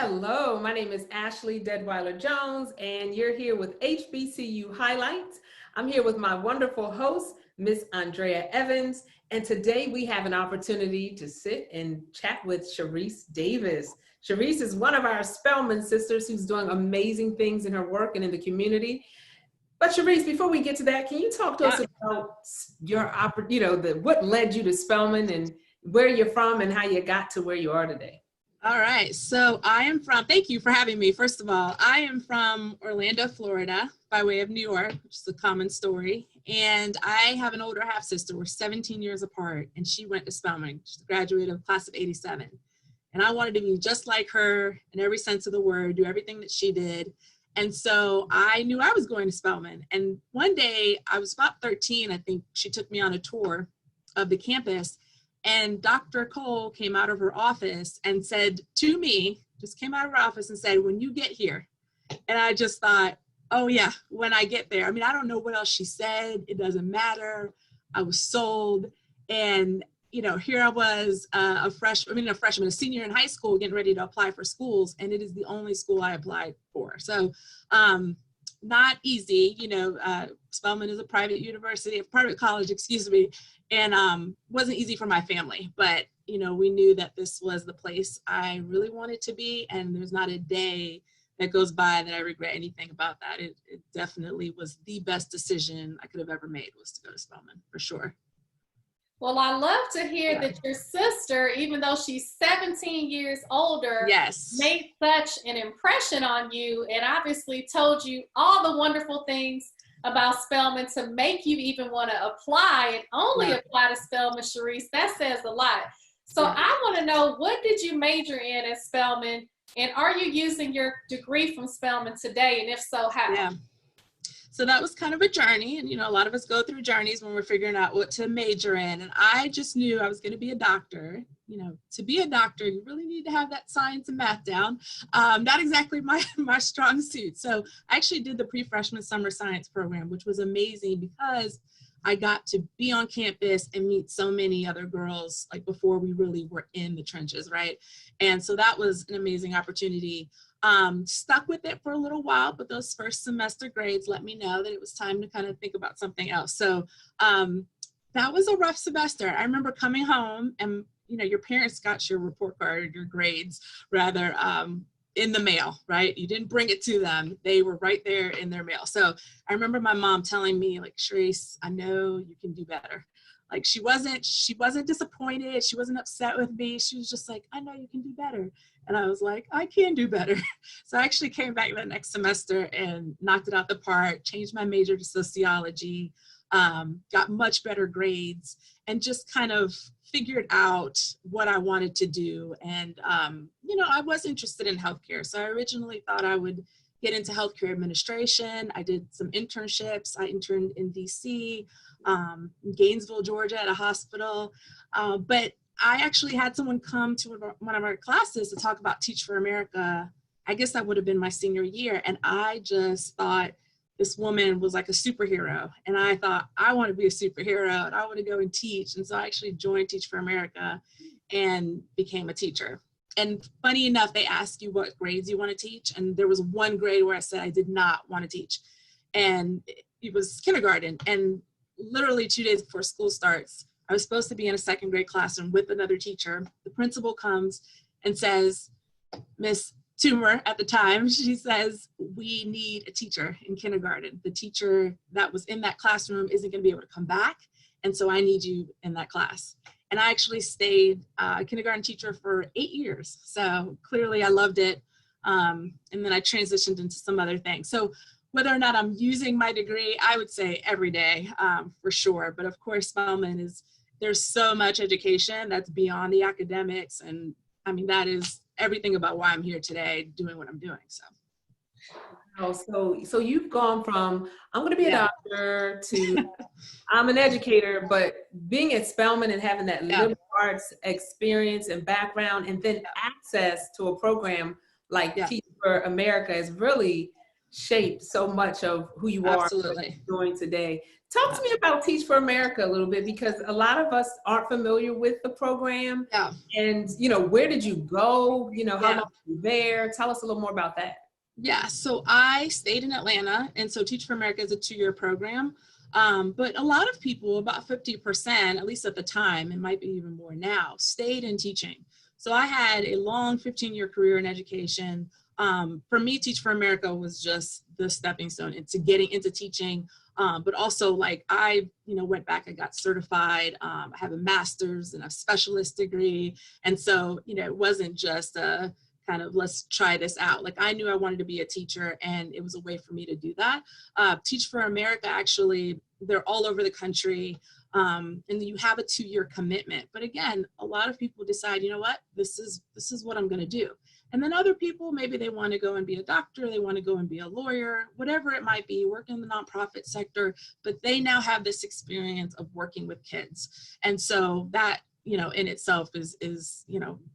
Hello, my name is Ashley Deadwyler-Jones, and you're here with HBCU Highlights. I'm here with my wonderful host, Miss Andrea Evans, and today we have an opportunity to sit and chat with Charisse Davis. Charisse is one of our Spelman sisters who's doing amazing things in her work and in the community. But Charisse, before we get to that, can you talk to us about your, what led you to Spelman and where you're from and how you got to where you are today? All right, so thank you for having me. First of all, I am from Orlando, Florida, by way of New York, which is a common story. And I have an older half sister. We're 17 years apart, and she went to Spelman. She's a graduate of the class of '87. And I wanted to be just like her in every sense of the word, do everything that she did. And so I knew I was going to Spelman. And one day, I was about 13, I think she took me on a tour of the campus. And Dr. Cole came out of her office and said to me, just came out of her office and said, "When you get here." And I just thought, oh yeah, when I get there. I mean, I don't know what else she said. It doesn't matter. I was sold. And, you know, here I was, a senior in high school, getting ready to apply for schools. And it is the only school I applied for. So not easy, Spelman is a private college, and wasn't easy for my family, but we knew that this was the place I really wanted to be, and there's not a day that goes by that I regret anything about that. It definitely was the best decision I could have ever made, was to go to Spelman, for sure. Well, I love to hear that your sister, even though she's 17 years older, made such an impression on you and obviously told you all the wonderful things about Spelman to make you even want to apply and only apply to Spelman. Charisse, that says a lot. So I want to know, what did you major in at Spelman, and are you using your degree from Spelman today, and if so, how? Yeah. So that was kind of a journey, and a lot of us go through journeys when we're figuring out what to major in, and I just knew I was going to be a doctor. To be a doctor, you really need to have that science and math down. Not exactly my strong suit. So I actually did the pre-freshman summer science program, which was amazing because I got to be on campus and meet so many other girls, like before we really were in the trenches, right? And so that was an amazing opportunity. Stuck with it for a little while, but those first semester grades let me know that it was time to kind of think about something else. So that was a rough semester. I remember coming home and your parents got your report card, your grades rather, in the mail, right? You didn't bring it to them. They were right there in their mail. So I remember my mom telling me, like, "Charisse, I know you can do better." Like, she wasn't disappointed. She wasn't upset with me. She was just like, "I know you can do better." And I was like, I can do better. So I actually came back the next semester and knocked it out the park, changed my major to sociology, got much better grades, and just kind of figured out what I wanted to do. And, I was interested in healthcare. So I originally thought I would get into healthcare administration. I did some internships. I interned in DC, in Gainesville, Georgia, at a hospital. But I actually had someone come to one of our classes to talk about Teach for America. I guess that would have been my senior year. And I just thought this woman was like a superhero. And I thought, I want to be a superhero and I want to go and teach. And so I actually joined Teach for America and became a teacher. And funny enough, they ask you what grades you want to teach. And there was one grade where I said I did not want to teach. And it was kindergarten. And literally 2 days before school starts, I was supposed to be in a second grade classroom with another teacher. The principal comes and says, "Miss Toomer," at the time, she says, "We need a teacher in kindergarten. The teacher that was in that classroom isn't going to be able to come back. And so I need you in that class." And I actually stayed a kindergarten teacher for 8 years. So clearly I loved it. And then I transitioned into some other things. So whether or not I'm using my degree, I would say every day, for sure. But of course, Spelman there's so much education that's beyond the academics. And I mean, that is everything about why I'm here today doing what I'm doing. So you've gone from, I'm going to be a doctor, to I'm an educator, but being at Spelman and having that liberal arts experience and background, and then access to a program like Teach for America is really shape so much of who you are. Absolutely. Doing today. Talk to me about Teach for America a little bit, because a lot of us aren't familiar with the program. Yeah. And, you know, where did you go? You know, how long were you there? Tell us a little more about that. Yeah, so I stayed in Atlanta, and so Teach for America is a 2-year program. But a lot of people, about 50%, at least at the time, it might be even more now, stayed in teaching. So I had a long 15-year career in education. For me, Teach for America was just the stepping stone into getting into teaching. But also, like, I, went back, I got certified. I have a master's and a specialist degree. And so, it wasn't just a kind of, let's try this out. Like, I knew I wanted to be a teacher, and it was a way for me to do that. Teach for America, actually, they're all over the country. And you have a 2-year commitment. But again, a lot of people decide, you know what, this is what I'm going to do. And then other people, maybe they want to go and be a doctor, they want to go and be a lawyer, whatever it might be, work in the nonprofit sector, but they now have this experience of working with kids. And so that, in itself is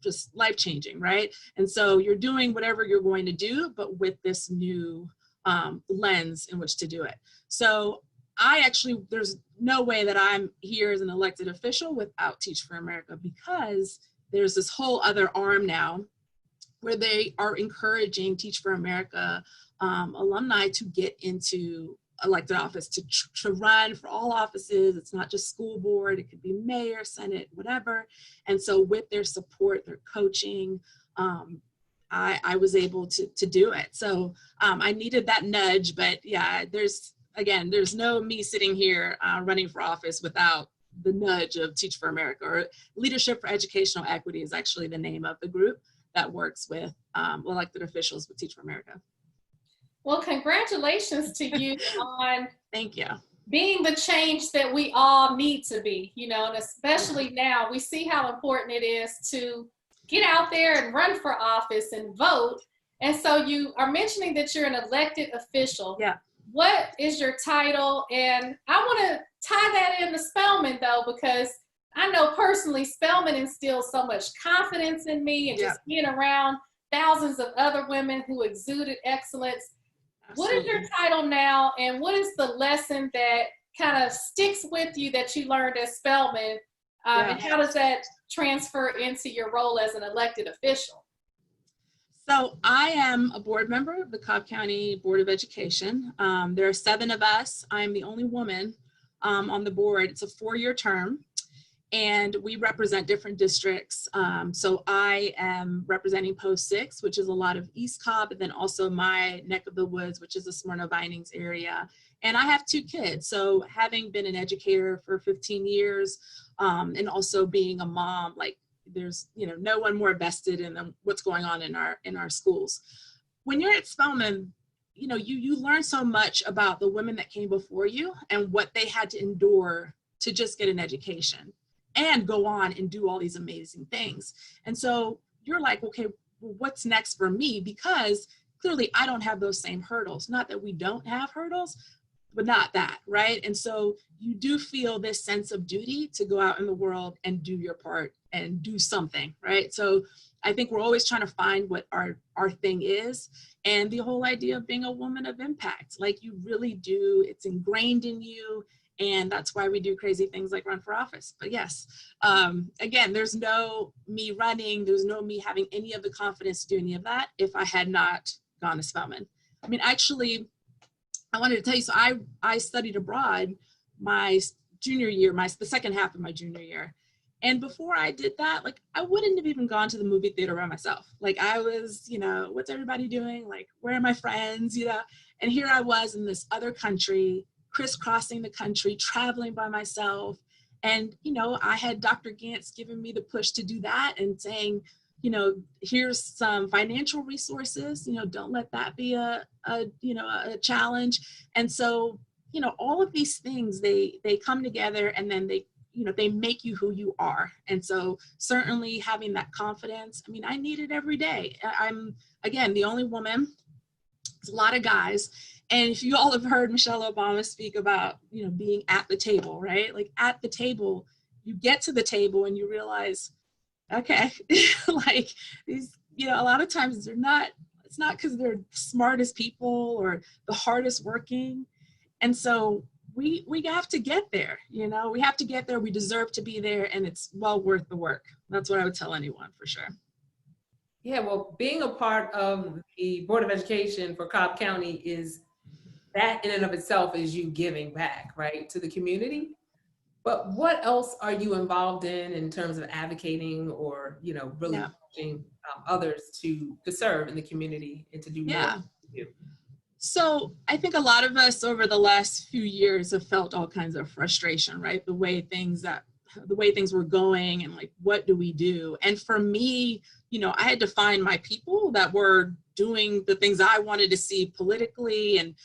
just life-changing, right? And so you're doing whatever you're going to do, but with this new lens in which to do it. So there's no way that I'm here as an elected official without Teach for America, because there's this whole other arm now where they are encouraging Teach for America alumni to get into elected office, to run for all offices. It's not just school board, it could be mayor, senate, whatever. And so with their support, their coaching, I was able to do it. So I needed that nudge, but yeah, there's no me sitting here running for office without the nudge of Teach for America, or Leadership for Educational Equity is actually the name of the group that works with elected officials with Teach for America. Well, congratulations to you on Thank you. Being the change that we all need to be, and especially now we see how important it is to get out there and run for office and vote. And so you are mentioning that you're an elected official. Yeah. What is your title? And I want to tie that into Spelman, though, because I know personally Spelman instills so much confidence in me, and just being around thousands of other women who exuded excellence. Absolutely. What is your title now, and what is the lesson that kind of sticks with you that you learned at Spelman, and how does that transfer into your role as an elected official? So I am a board member of the Cobb County Board of Education. There are 7 of us. I'm the only woman on the board. It's a 4-year term, and we represent different districts. So I am representing Post 6, which is a lot of East Cobb, and then also my neck of the woods, which is the Smyrna Vinings area. And I have 2 kids. So having been an educator for 15 years, and also being a mom, like, there's no one more vested in what's going on in our schools. When you're at Spelman, you learn so much about the women that came before you and what they had to endure to just get an education and go on and do all these amazing things. And so you're like, okay, well, what's next for me? Because clearly I don't have those same hurdles. Not that we don't have hurdles, but not that, right? And so you do feel this sense of duty to go out in the world and do your part and do something, right? So I think we're always trying to find what our thing is. And the whole idea of being a woman of impact, like, you really do, it's ingrained in you. And that's why we do crazy things like run for office. But yes, again, there's no me running, there's no me having any of the confidence to do any of that if I had not gone to Spelman. I mean, actually, I wanted to tell you, so I studied abroad my junior year, the second half of my junior year. And before I did that, like, I wouldn't have even gone to the movie theater by myself. Like, I was, what's everybody doing? Like, where are my friends, And here I was in this other country, crisscrossing the country, traveling by myself. And, I had Dr. Gantz giving me the push to do that and saying, here's some financial resources, don't let that be a challenge. And so, all of these things, they come together, and then they make you who you are. And so certainly having that confidence, I mean, I need it every day. I'm, again, the only woman. There's a lot of guys. And if you all have heard Michelle Obama speak about, being at the table, right? Like, at the table, you get to the table and you realize, okay, like, these, a lot of times It's not because they're the smartest people or the hardest working. And so we have to get there, you know, we have to get there. We deserve to be there, and it's well worth the work. That's what I would tell anyone for sure. Yeah, well, being a part of the Board of Education for Cobb County is that in and of itself is you giving back, right, to the community. But what else are you involved in terms of advocating or, you know, really pushing others to serve in the community and to do more? So I think a lot of us over the last few years have felt all kinds of frustration, right? The way things were going, and like, what do we do? And for me, you know, I had to find my people that were doing the things I wanted to see politically, and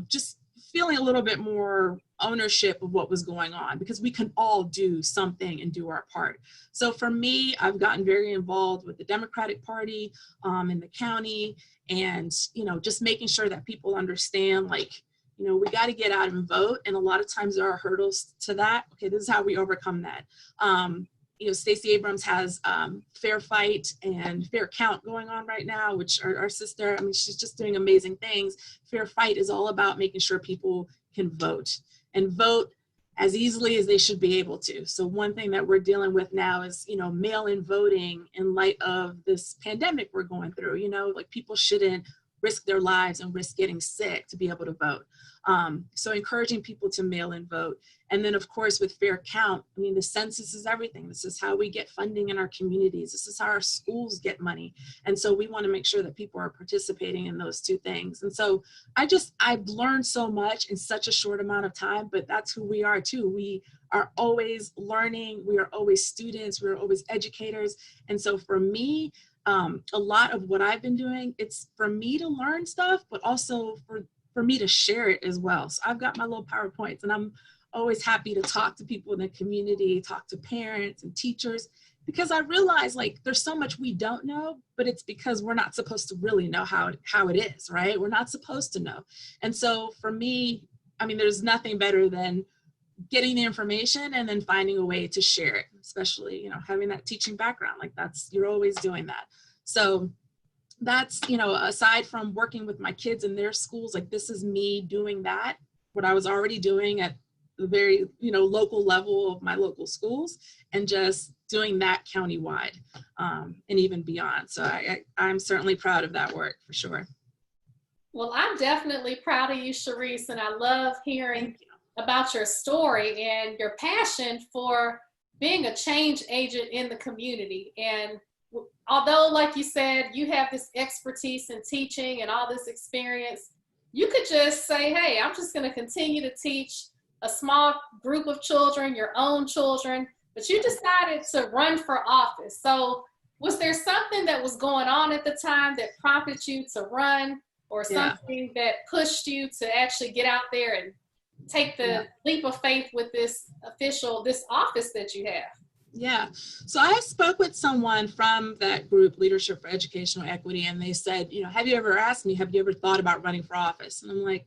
just feeling a little bit more ownership of what was going on, because we can all do something and do our part. So for me, I've gotten very involved with the Democratic Party in the county, and, you know, just making sure that people understand, like, you know, we got to get out and vote. And a lot of times there are hurdles to that. Okay, this is how we overcome that. You know, Stacey Abrams has Fair Fight and Fair Count going on right now, which our sister, I mean, she's just doing amazing things. Fair Fight is all about making sure people can vote, and vote as easily as they should be able to. So one thing that we're dealing with now is, you know, mail-in voting in light of this pandemic we're going through. You know, like, people shouldn't risk their lives and risk getting sick to be able to vote. So encouraging people to mail in vote. And then, of course, with Fair Count, I mean, the census is everything. This is how we get funding in our communities. This is how our schools get money. And so we want to make sure that people are participating in those two things. And so I've learned so much in such a short amount of time, but that's who we are too. We are always learning. We are always students. We are always educators. And so for me, a lot of what I've been doing, it's for me to learn stuff, but also for me to share it as well. So I've got my little PowerPoints, and I'm always happy to talk to people in the community, talk to parents and teachers, because I realize, like, there's so much we don't know, but it's because we're not supposed to really know how it is, right? We're not supposed to know. And so for me, I mean, there's nothing better than getting the information and then finding a way to share it, especially, you know, having that teaching background, like, you're always doing that. So that's, you know, aside from working with my kids in their schools, like, this is me doing that, what I was already doing at the very, you know, local level of my local schools, and just doing that countywide and even beyond. So I'm certainly proud of that work for sure. Well, I'm definitely proud of you, Charisse, and I love hearing about your story and your passion for being a change agent in the community. And although, like you said, you have this expertise in teaching and all this experience, you could just say, hey, I'm just going to continue to teach a small group of children, your own children, but you decided to run for office. So was there something that was going on at the time that prompted you to run, or something that pushed you to actually get out there and take the leap of faith with this office that you have? Yeah. So I spoke with someone from that group, Leadership for Educational Equity, and they said, you know, have you ever thought about running for office? And I'm like,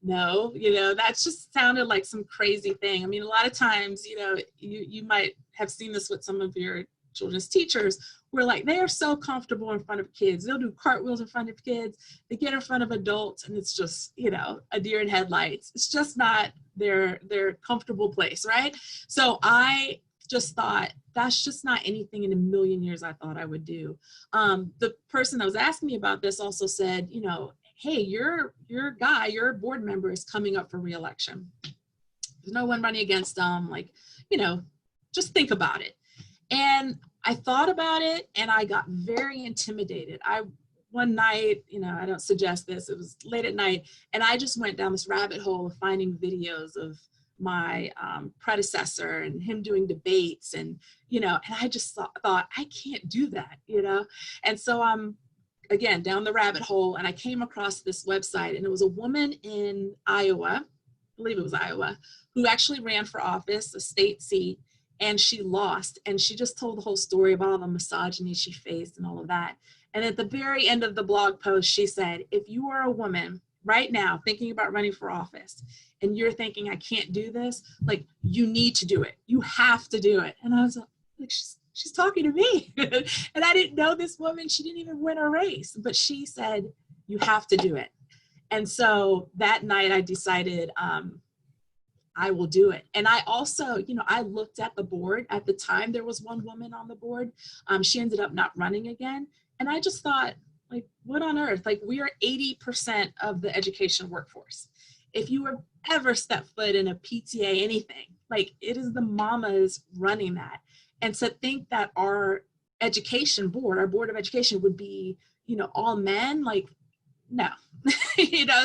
no, you know, that's just sounded like some crazy thing. I mean, a lot of times, you know, you might have seen this with some of your children's teachers, where, like, they are so comfortable in front of kids. They'll do cartwheels in front of kids. They get in front of adults, and it's just, you know, a deer in headlights. It's just not their comfortable place, right? So I just thought, that's just not anything in a million years I thought I would do. The person that was asking me about this also said, you know, hey, your board member is coming up for re-election. There's no one running against them. Like, you know, just think about it. And I thought about it, and I got very intimidated. One night, you know, I don't suggest this, it was late at night, and I just went down this rabbit hole of finding videos of my predecessor and him doing debates, and, you know, and I just thought, I can't do that, you know? And so I'm, again, down the rabbit hole, and I came across this website, and it was a woman in Iowa, I believe it was Iowa, who actually ran for office, a state seat, and she lost. And she just told the whole story about all the misogyny she faced and all of that. And at the very end of the blog post, she said, if you are a woman right now thinking about running for office, and you're thinking, I can't do this, like, you need to do it. You have to do it. And I was like, she's talking to me. And I didn't know this woman. She didn't even win a race, but she said, you have to do it. And so that night I decided I will do it. And I also, I looked at the board. At the time, there was one woman on the board. She ended up not running again. And I just thought, like, what on earth? Like, we are 80% of the education workforce. If you ever step foot in a PTA, anything, like, it is the mamas running that. And to think that our education board, our board of education would be, all men, like, no.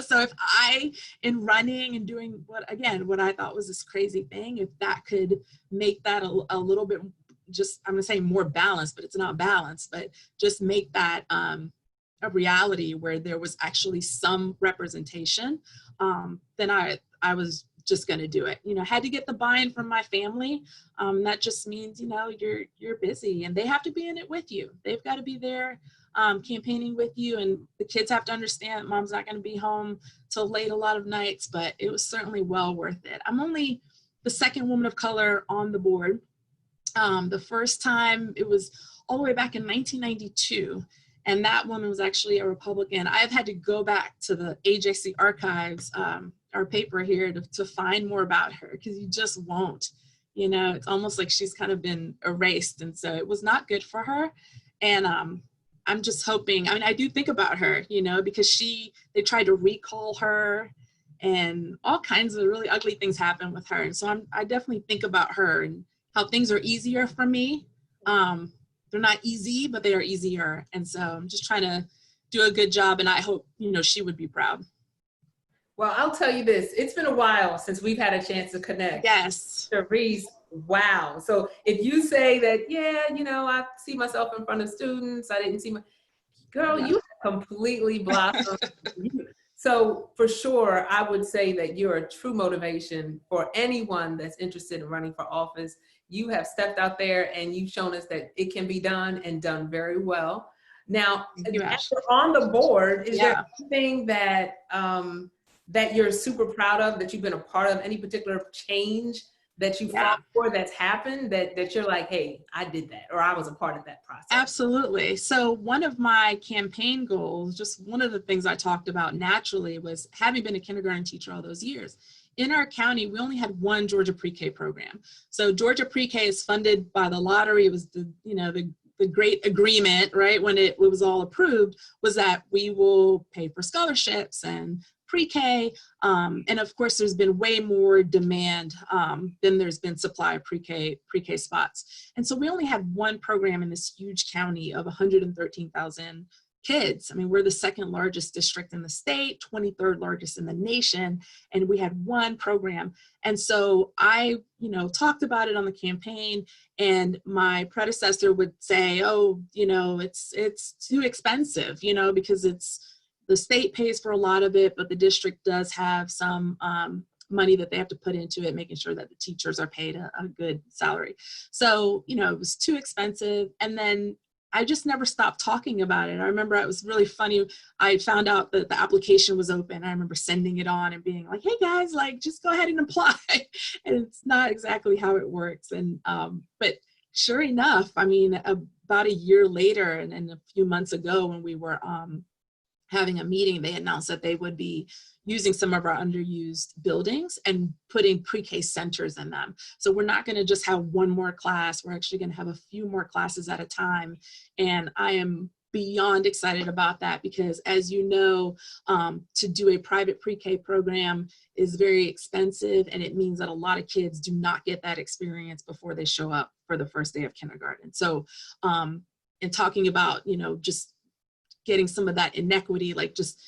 So if I, in running and doing what I thought was this crazy thing, if that could make that a little bit, just, I'm gonna say more balanced, but it's not balanced, but just make that a reality where there was actually some representation, then I was just gonna do it. Had to get the buy-in from my family. That just means, you're busy and they have to be in it with you. They've got to be there campaigning with you, and the kids have to understand that mom's not going to be home till late a lot of nights, but it was certainly well worth it. I'm only the second woman of color on the board. The first time, it was all the way back in 1992, and that woman was actually a Republican. I've had to go back to the AJC archives, our paper here, to find more about her, because you just won't. It's almost like she's kind of been erased, and so it was not good for her. And I'm just hoping, I do think about her, because they tried to recall her and all kinds of really ugly things happen with her. And so I definitely think about her and how things are easier for me. They're not easy, but they are easier. And so I'm just trying to do a good job, and I hope, she would be proud. Well, I'll tell you this, it's been a while since we've had a chance to connect. Yes. Charisse, wow. So if you say that, I see myself in front of students, I didn't see girl, you completely blossomed. So for sure, I would say that you're a true motivation for anyone that's interested in running for office. You have stepped out there and you've shown us that it can be done, and done very well. Now, after on the board, is there anything that that you're super proud of, that you've been a part of, any particular change that you fought for that's happened, that you're like, hey, I did that, or I was a part of that process? Absolutely. So one of my campaign goals, just one of the things I talked about naturally, was having been a kindergarten teacher all those years. In our county, we only had one Georgia pre-K program. So Georgia pre-K is funded by the lottery. It was the great agreement, right, when it was all approved, was that we will pay for scholarships and pre-K, and of course there's been way more demand than there's been supply of pre-K spots. And so we only had one program in this huge county of 113,000 kids. We're the second largest district in the state, 23rd largest in the nation, and we had one program. And so I, talked about it on the campaign, and my predecessor would say, oh, it's too expensive, because the state pays for a lot of it, but the district does have some money that they have to put into it, making sure that the teachers are paid a good salary. So, it was too expensive. And then I just never stopped talking about it. I remember it was really funny. I found out that the application was open. I remember sending it on and being like, hey guys, like, just go ahead and apply. And it's not exactly how it works. And, but sure enough, about a year later and a few months ago, when we were having a meeting, they announced that they would be using some of our underused buildings and putting pre-K centers in them. So we're not going to just have one more class. We're actually going to have a few more classes at a time. And I am beyond excited about that, because as you know, to do a private pre-K program is very expensive, and it means that a lot of kids do not get that experience before they show up for the first day of kindergarten. So in talking about, just getting some of that inequity, like just,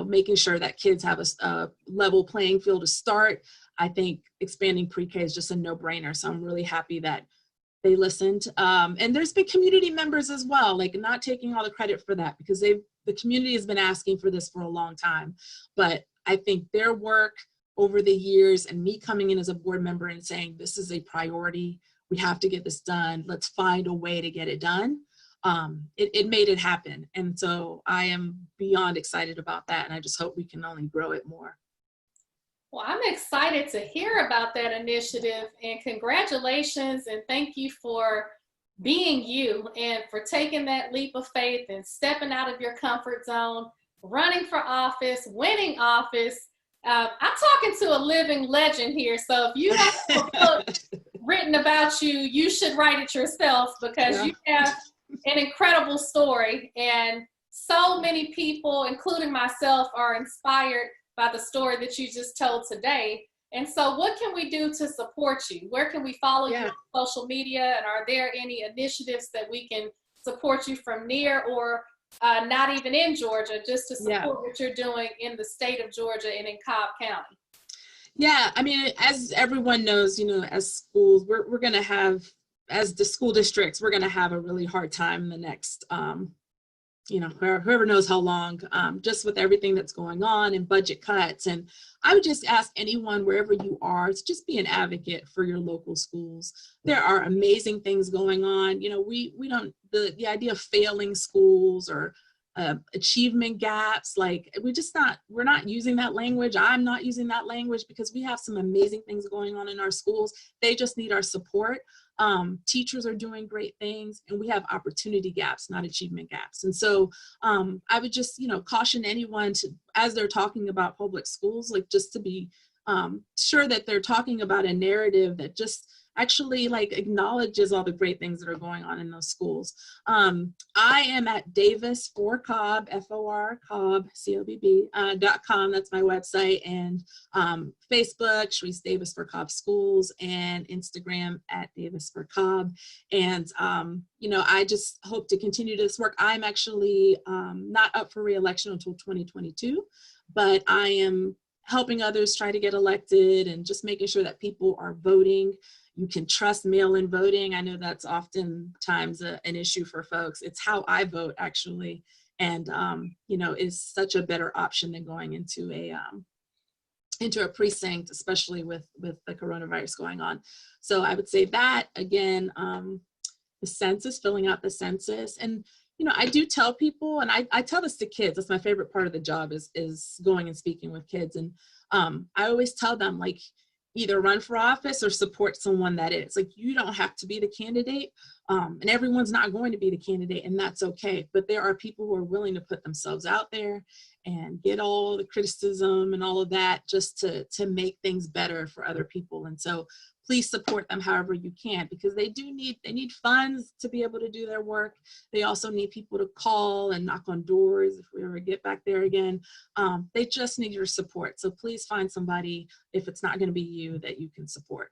making sure that kids have a level playing field to start, I think expanding pre-K is just a no-brainer. So I'm really happy that they listened. And there's been community members as well, like not taking all the credit for that, because the community has been asking for this for a long time. But I think their work over the years, and me coming in as a board member and saying, this is a priority, we have to get this done, let's find a way to get it done. It made it happen. And so I am beyond excited about that. And I just hope we can only grow it more. Well, I'm excited to hear about that initiative, and congratulations, and thank you for being you and for taking that leap of faith and stepping out of your comfort zone, running for office, winning office. I'm talking to a living legend here. So if you don't have a book written about you, you should write it yourself, because you have an incredible story. And so many people, including myself, are inspired by the story that you just told today. And so what can we do to support you? Where can we follow you on social media? And are there any initiatives that we can support you from near or not even in Georgia, just to support what you're doing in the state of Georgia and in Cobb County? Yeah, I mean, as everyone knows, as schools, we're going to have, as the school districts, we're going to have a really hard time in the next, whoever knows how long, just with everything that's going on and budget cuts. And I would just ask anyone, wherever you are, to just be an advocate for your local schools. There are amazing things going on. We don't, the idea of failing schools or achievement gaps, like we're not using that language. I'm not using that language, because we have some amazing things going on in our schools. They just need our support. Teachers are doing great things, and we have opportunity gaps, not achievement gaps. And so I would just, caution anyone to, as they're talking about public schools, like just to be sure that they're talking about a narrative that just actually acknowledges all the great things that are going on in those schools. I am at Davis for Cobb, F-O-R, Cobb, COBB.com. That's my website. And Facebook, Charisse Davis for Cobb Schools, and Instagram at Davis for Cobb. And, I just hope to continue this work. I'm actually not up for re-election until 2022, but I am helping others try to get elected and just making sure that people are voting. You can trust mail-in voting. I know that's oftentimes an issue for folks. It's how I vote, actually, and is such a better option than going into a precinct, especially with the coronavirus going on. So I would say that again, the census, filling out the census, and I do tell people, and I tell this to kids. That's my favorite part of the job is going and speaking with kids, and I always tell them, either run for office or support someone that is. You don't have to be the candidate, and everyone's not going to be the candidate, and that's okay. But there are people who are willing to put themselves out there and get all the criticism and all of that just to make things better for other people. And so please support them however you can, because they need funds to be able to do their work. They also need people to call and knock on doors if we ever get back there again. They just need your support. So please find somebody, if it's not going to be you, that you can support.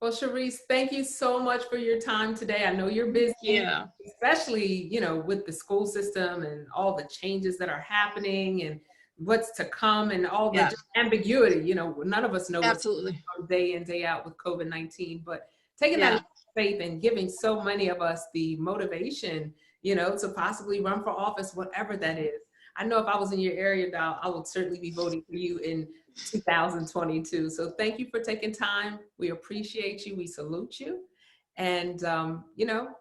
Well, Charisse, thank you so much for your time today. I know you're busy, especially, with the school system and all the changes that are happening and what's to come and all the ambiguity. None of us know what's going on day in, day out with COVID-19, but taking that faith and giving so many of us the motivation, to possibly run for office, whatever that is. I know if I was in your area, Dal, I would certainly be voting for you in 2022. So thank you for taking time. We appreciate you. We salute you. And,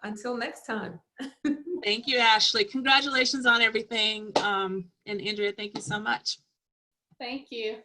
until next time. Thank you, Ashley. Congratulations on everything. And Andrea, thank you so much. Thank you.